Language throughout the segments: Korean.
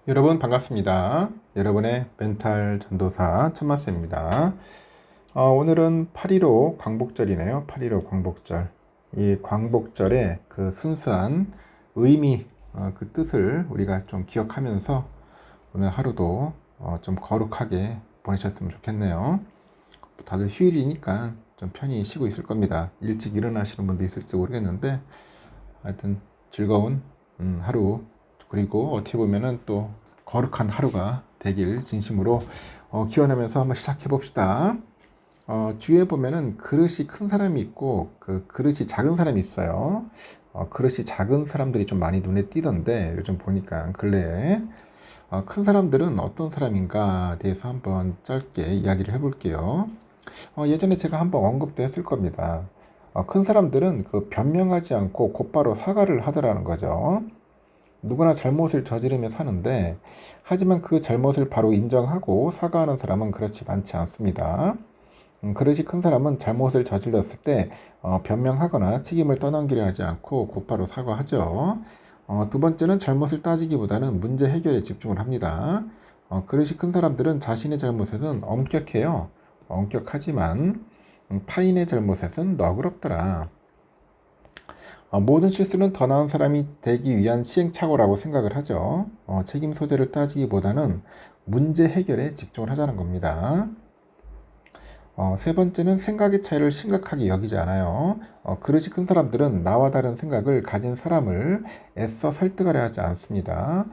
여러분 반갑습니다. 여러분의 멘탈 전도사 천마스입니다. 오늘은 8.15 광복절이네요. 8.15 광복절. 이 광복절의 그 순수한 의미, 그 뜻을 우리가 좀 기억하면서 오늘 하루도 좀 거룩하게 보내셨으면 좋겠네요. 다들 휴일이니까 좀 편히 쉬고 있을 겁니다. 일찍 일어나시는 분도 있을지 모르겠는데 하여튼 즐거운 하루, 그리고 어떻게 보면은 또 거룩한 하루가 되길 진심으로 기원하면서 한번 시작해 봅시다. 주위에 보면은 그릇이 큰 사람이 있고 그 그릇이 작은 사람이 있어요. 그릇이 작은 사람들이 좀 많이 눈에 띄던데 요즘 보니까 근래에 큰 사람들은 어떤 사람인가 대해서 한번 짧게 이야기를 해볼게요. 예전에 제가 한번 언급도 했을 겁니다. 큰 사람들은 그 변명하지 않고 곧바로 사과를 하더라는 거죠. 누구나 잘못을 저지르며 사는데, 하지만 그 잘못을 바로 인정하고 사과하는 사람은 그렇지 많지 않습니다. 그릇이 큰 사람은 잘못을 저질렀을 때 변명하거나 책임을 떠넘기려 하지 않고 곧바로 사과하죠. 두 번째는 잘못을 따지기보다는 문제 해결에 집중을 합니다. 그릇이 큰 사람들은 자신의 잘못에는 엄격해요. 엄격하지만 타인의 잘못에는 너그럽더라. 모든 실수는 더 나은 사람이 되기 위한 시행착오라고 생각을 하죠. 책임 소재를 따지기보다는 문제 해결에 집중을 하자는 겁니다. 세 번째는 생각의 차이를 심각하게 여기지 않아요. 그릇이 큰 사람들은 나와 다른 생각을 가진 사람을 애써 설득하려 하지 않습니다.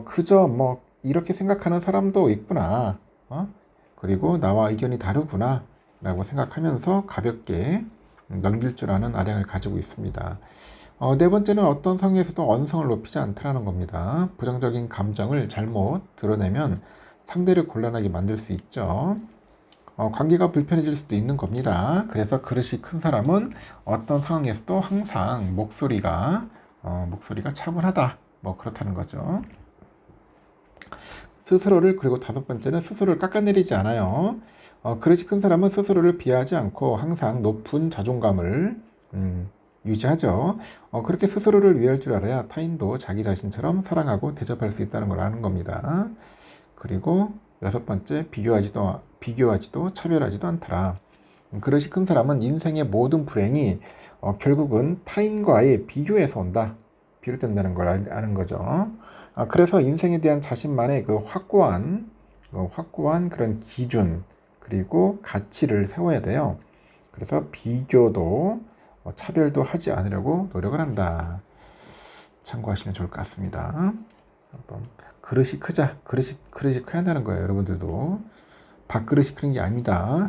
그저 뭐 이렇게 생각하는 사람도 있구나. 그리고 나와 의견이 다르구나 라고 생각하면서 가볍게 넘길 줄 아는 아량을 가지고 있습니다. 네 번째는 어떤 상황에서도 언성을 높이지 않다는 겁니다. 부정적인 감정을 잘못 드러내면 상대를 곤란하게 만들 수 있죠. 관계가 불편해질 수도 있는 겁니다. 그래서 그릇이 큰 사람은 어떤 상황에서도 항상 목소리가 차분하다. 뭐 그렇다는 거죠. 그리고 다섯 번째는 스스로를 깎아내리지 않아요. 그릇이 큰 사람은 스스로를 비하하지 않고 항상 높은 자존감을 유지하죠. 그렇게 스스로를 위할 줄 알아야 타인도 자기 자신처럼 사랑하고 대접할 수 있다는 걸 아는 겁니다. 그리고 여섯 번째, 비교하지도 차별하지도 않더라. 그릇이 큰 사람은 인생의 모든 불행이 결국은 타인과의 비교에서 비롯된다는 걸 아는 거죠. 그래서 인생에 대한 자신만의 그 확고한 그런 기준, 그리고 가치를 세워야 돼요. 그래서 비교도 차별도 하지 않으려고 노력을 한다. 참고하시면 좋을 것 같습니다. 한번 그릇이 크자. 그릇이 커야 한다는 거예요. 여러분들도 밥그릇이 크는 게 아닙니다.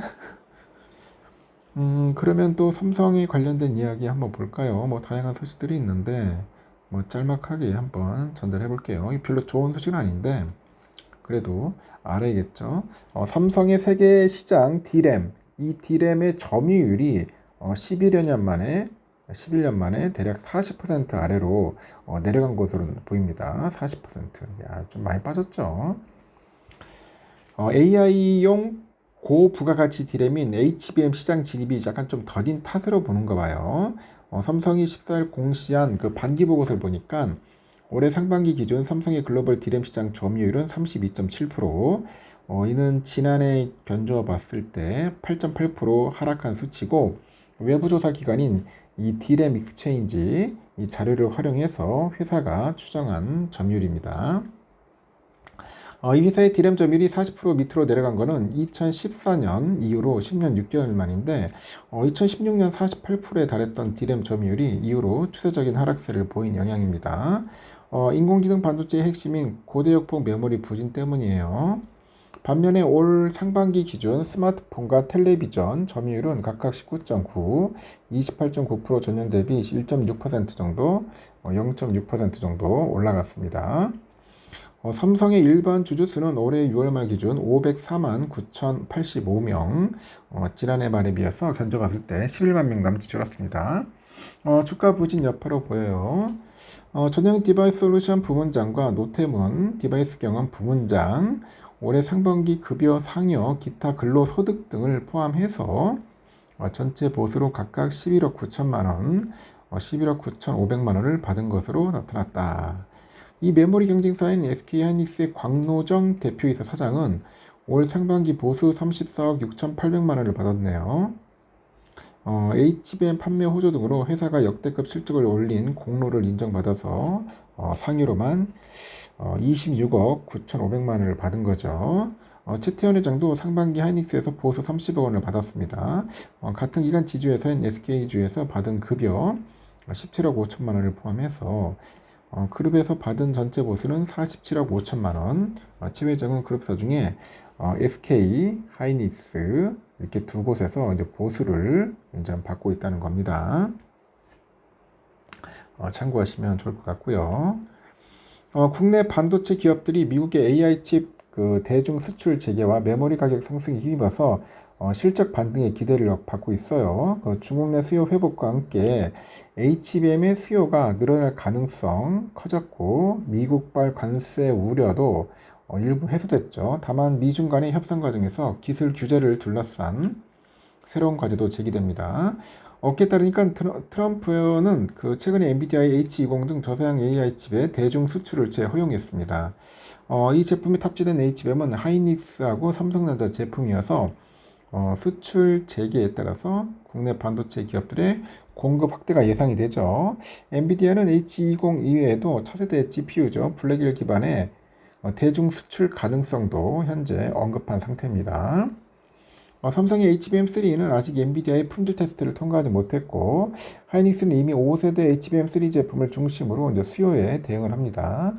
그러면 또 삼성에 관련된 이야기 한번 볼까요? 뭐 다양한 소식들이 있는데 뭐 짤막하게 한번 전달해 볼게요. 별로 좋은 소식은 아닌데 그래도 알아야겠죠. 삼성의 세계 시장 D램, 이 D램의 점유율이 11년 만에 대략 40% 아래로 내려간 것으로 보입니다. 40%. 야, 좀 많이 빠졌죠. AI용 고부가가치 D램인 HBM 시장 진입이 약간 좀 더딘 탓으로 보는가 봐요. 삼성이 14일 공시한 그 반기 보고서를 보니까 올해 상반기 기준 삼성의 글로벌 D램 시장 점유율은 32.7%, 이는 지난해 견주어 봤을 때 8.8% 하락한 수치고, 외부 조사 기관인 이 D램 익스체인지 이 자료를 활용해서 회사가 추정한 점유율입니다. 이 회사의 D램 점유율이 40% 밑으로 내려간 것은 2014년 이후로 10년 6개월 만인데 2016년 48%에 달했던 D램 점유율이 이후로 추세적인 하락세를 보인 영향입니다. 인공지능 반도체의 핵심인 고대역폭 메모리 부진 때문이에요. 반면에 올 상반기 기준 스마트폰과 텔레비전 점유율은 각각 19.9, 28.9% 전년 대비 1.6% 정도, 0.6% 정도 올라갔습니다. 삼성의 일반 주주수는 올해 6월 말 기준 504만 9,085명, 지난해 말에 비해서 견적봤을 때 11만 명 남짓 줄었습니다. 주가 부진 여파로 보여요. 전형 디바이스 솔루션 부문장과 노태문 디바이스 경험 부문장, 올해 상반기 급여 상여 기타 근로소득 등을 포함해서 전체 보수로 각각 11억 9천만 원, 11억 9천 5백만 원을 받은 것으로 나타났다. 이 메모리 경쟁사인 SK하이닉스의 광노정 대표이사 사장은 올 상반기 보수 34억 6,800만 원을 받았네요. HBM 판매 호조 등으로 회사가 역대급 실적을 올린 공로를 인정받아서 상여로만 26억 9,500만 원을 받은 거죠. 최태원 회장도 상반기 하이닉스에서 보수 30억 원을 받았습니다. 같은 기간 지주회사인 SK주에서 받은 급여 17억 5천만 원을 포함해서 그룹에서 받은 전체 보수는 47억 5천만 원. 최 회장은 그룹사 중에 SK, 하이닉스 이렇게 두 곳에서 이제 보수를 이제 받고 있다는 겁니다. 참고하시면 좋을 것 같고요. 국내 반도체 기업들이 미국의 AI 칩 그 대중 수출 재개와 메모리 가격 상승에 힘입어서 실적 반등의 기대를 받고 있어요. 중국 내 수요 회복과 함께 HBM의 수요가 늘어날 가능성 커졌고 미국발 관세 우려도 일부 해소됐죠. 다만 미중 간의 협상 과정에서 기술 규제를 둘러싼 새로운 과제도 제기됩니다. 업계에 따르니까 트럼프는 최근에 엔비디아의 H20 등 저사양 AI 칩의 대중 수출을 재허용했습니다. 이 제품이 탑재된 HBM은 하이닉스하고 삼성전자 제품이어서 수출 재개에 따라서 국내 반도체 기업들의 공급 확대가 예상이 되죠. 엔비디아는 H20 이외에도 차세대 GPU죠. 블랙일 기반의 대중 수출 가능성도 현재 언급한 상태입니다. 삼성의 HBM3는 아직 엔비디아의 품질 테스트를 통과하지 못했고 하이닉스는 이미 5세대 HBM3 제품을 중심으로 이제 수요에 대응을 합니다.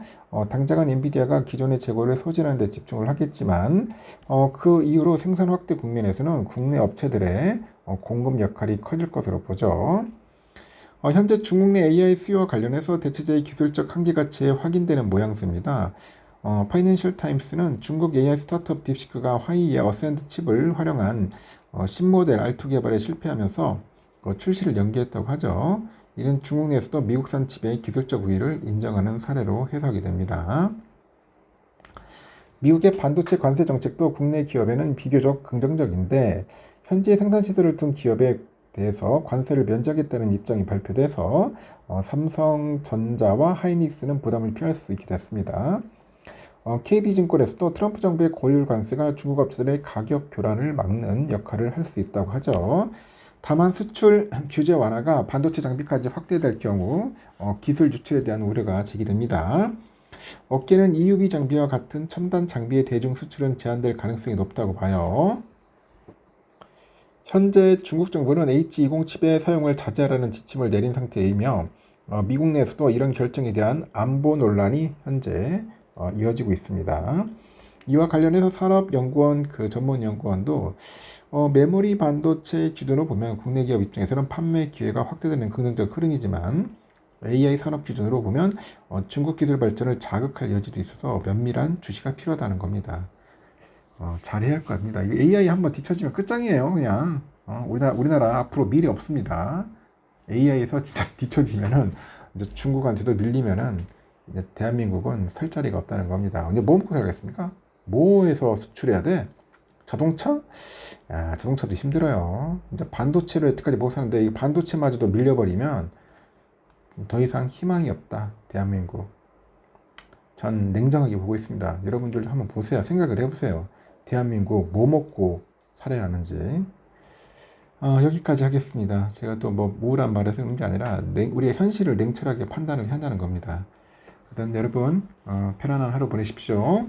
당장은 엔비디아가 기존의 재고를 소진하는 데 집중을 하겠지만 그 이후로 생산 확대 국면에서는 국내 업체들의 공급 역할이 커질 것으로 보죠. 현재 중국 내 AI 수요와 관련해서 대체제의 기술적 한계가 재확인되는 모양새입니다. 파이낸셜 타임스는 중국 AI 스타트업 딥시크가 화웨이의 어센드 칩을 활용한 신모델 R2 개발에 실패하면서 출시를 연기했다고 하죠. 이는 중국 내에서도 미국산 칩의 기술적 우위를 인정하는 사례로 해석이 됩니다. 미국의 반도체 관세 정책도 국내 기업에는 비교적 긍정적인데 현재 생산 시설을 둔 기업에 대해서 관세를 면제하겠다는 입장이 발표돼서 삼성전자와 하이닉스는 부담을 피할 수 있게 됐습니다. KB증권에서도 트럼프 정부의 고율 관세가 중국 업체들의 가격 교란을 막는 역할을 할 수 있다고 하죠. 다만 수출 규제 완화가 반도체 장비까지 확대될 경우 기술 유출에 대한 우려가 제기됩니다. 업계는 EUV 장비와 같은 첨단 장비의 대중 수출은 제한될 가능성이 높다고 봐요. 현재 중국 정부는 H20 칩의 사용을 자제하라는 지침을 내린 상태이며 미국 내에서도 이런 결정에 대한 안보 논란이 현재 이어지고 있습니다. 이와 관련해서 산업연구원 전문연구원도 메모리 반도체 기준으로 보면 국내 기업 입장에서는 판매 기회가 확대되는 긍정적 흐름이지만 AI 산업 기준으로 보면 중국 기술 발전을 자극할 여지도 있어서 면밀한 주시가 필요하다는 겁니다. 잘해야 할 것 같습니다. AI 한번 뒤처지면 끝장이에요. 그냥 우리나라 앞으로 미래 없습니다. AI에서 진짜 뒤처지면은 이제 중국한테도 밀리면은 이제 대한민국은 설 자리가 없다는 겁니다. 근데 뭐 먹고 살겠습니까? 뭐에서 수출해야 돼? 자동차? 야, 자동차도 힘들어요. 이제 반도체로 여태까지 먹고 사는데 이 반도체마저도 밀려버리면 더 이상 희망이 없다. 대한민국. 전 냉정하게 보고 있습니다. 여러분들 한번 보세요. 생각을 해보세요. 대한민국 뭐 먹고 살아야 하는지. 여기까지 하겠습니다. 제가 또 뭐 우울한 말을 쓰는 게 아니라 우리의 현실을 냉철하게 판단을 해야 한다는 겁니다. 일단 여러분 편안한 하루 보내십시오.